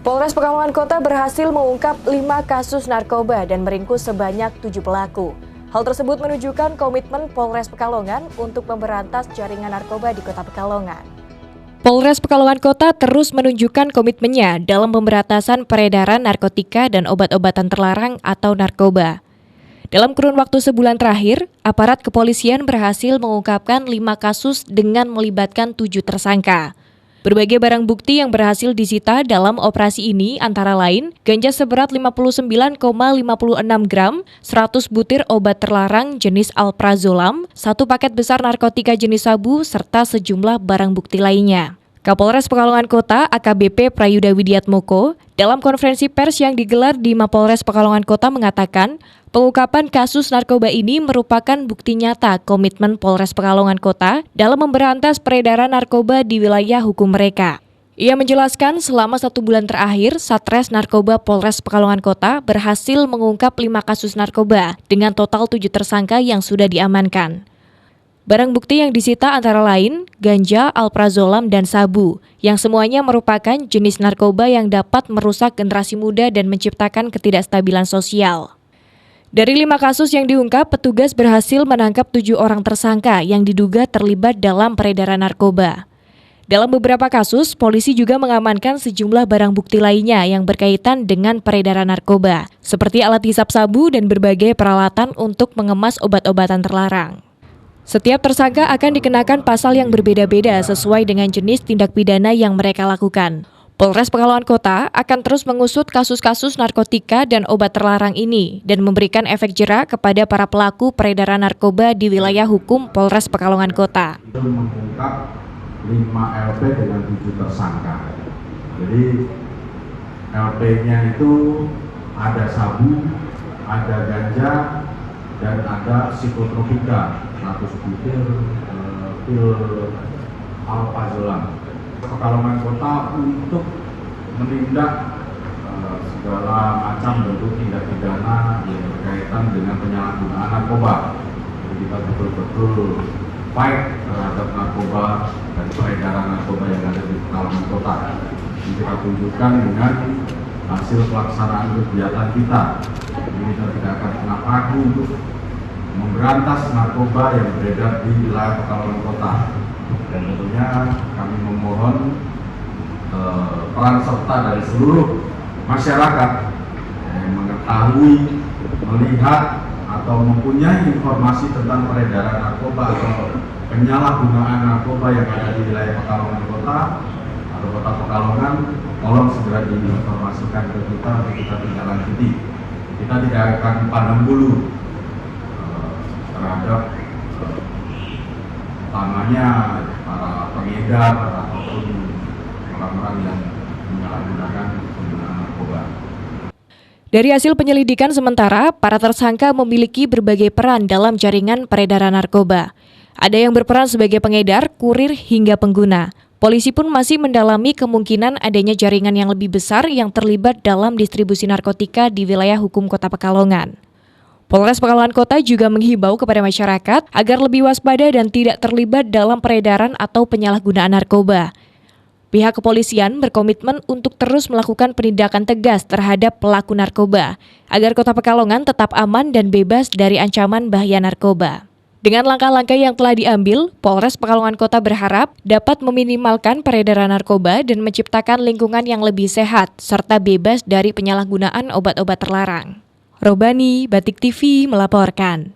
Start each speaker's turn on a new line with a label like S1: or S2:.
S1: Polres Pekalongan Kota berhasil mengungkap 5 kasus narkoba dan meringkus sebanyak 7 pelaku. Hal tersebut menunjukkan komitmen Polres Pekalongan untuk memberantas jaringan narkoba di Kota Pekalongan. Polres Pekalongan Kota terus menunjukkan komitmennya dalam pemberantasan peredaran narkotika dan obat-obatan terlarang atau narkoba. Dalam kurun waktu sebulan terakhir, aparat kepolisian berhasil mengungkapkan 5 kasus dengan melibatkan 7 tersangka. Berbagai barang bukti yang berhasil disita dalam operasi ini antara lain ganja seberat 59,56 gram, 100 butir obat terlarang jenis alprazolam, 1 paket besar narkotika jenis sabu, serta sejumlah barang bukti lainnya. Kapolres Pekalongan Kota AKBP Prayuda Widiatmoko dalam konferensi pers yang digelar di Mapolres Pekalongan Kota mengatakan pengungkapan kasus narkoba ini merupakan bukti nyata komitmen Polres Pekalongan Kota dalam memberantas peredaran narkoba di wilayah hukum mereka. Ia menjelaskan selama 1 bulan terakhir, Satres Narkoba Polres Pekalongan Kota berhasil mengungkap 5 kasus narkoba dengan total 7 tersangka yang sudah diamankan. Barang bukti yang disita antara lain ganja, alprazolam, dan sabu, yang semuanya merupakan jenis narkoba yang dapat merusak generasi muda dan menciptakan ketidakstabilan sosial. Dari 5 kasus yang diungkap, petugas berhasil menangkap 7 orang tersangka yang diduga terlibat dalam peredaran narkoba. Dalam beberapa kasus, polisi juga mengamankan sejumlah barang bukti lainnya yang berkaitan dengan peredaran narkoba, seperti alat hisap sabu dan berbagai peralatan untuk mengemas obat-obatan terlarang. Setiap tersangka akan dikenakan pasal yang berbeda-beda sesuai dengan jenis tindak pidana yang mereka lakukan. Polres Pekalongan Kota akan terus mengusut kasus-kasus narkotika dan obat terlarang ini dan memberikan efek jera kepada para pelaku peredaran narkoba di wilayah hukum Polres Pekalongan Kota.
S2: Mengungkap 5 LP dengan 7 tersangka. Jadi LP-nya itu ada sabu, ada ganja, dan ada psikotropika, 100 butir pil alprazolam. Pekalongan Kota untuk menindak segala macam bentuk tindak pidana yang berkaitan dengan penyalahgunaan narkoba. Jadi kita betul-betul fight terhadap narkoba dan peredaran narkoba yang ada di Pekalongan Kota. Ini kita tunjukkan dengan hasil pelaksanaan kegiatan kita. Ini kita tidak akan pernah ragu untuk memberantas narkoba yang beredar di wilayah Pekalongan Kota. Dan tentunya kami memohon peran serta dari seluruh masyarakat yang mengetahui, melihat, atau mempunyai informasi tentang peredaran narkoba atau penyalahgunaan narkoba yang ada di wilayah Pekalongan Kota atau Kota Pekalongan, tolong segera diinformasikan ke kita untuk kita tindak lanjuti. Kita tidak akan pandang bulu terhadap utamanya para pengedar ataupun orang-orang yang menyalahgunakan penggunaan narkoba.
S1: Dari hasil penyelidikan sementara, para tersangka memiliki berbagai peran dalam jaringan peredaran narkoba. Ada yang berperan sebagai pengedar, kurir, hingga pengguna. Polisi pun masih mendalami kemungkinan adanya jaringan yang lebih besar yang terlibat dalam distribusi narkotika di wilayah hukum Kota Pekalongan. Polres Pekalongan Kota juga menghimbau kepada masyarakat agar lebih waspada dan tidak terlibat dalam peredaran atau penyalahgunaan narkoba. Pihak kepolisian berkomitmen untuk terus melakukan penindakan tegas terhadap pelaku narkoba, agar Kota Pekalongan tetap aman dan bebas dari ancaman bahaya narkoba. Dengan langkah-langkah yang telah diambil, Polres Pekalongan Kota berharap dapat meminimalkan peredaran narkoba dan menciptakan lingkungan yang lebih sehat, serta bebas dari penyalahgunaan obat-obat terlarang. Robani, Batik TV melaporkan.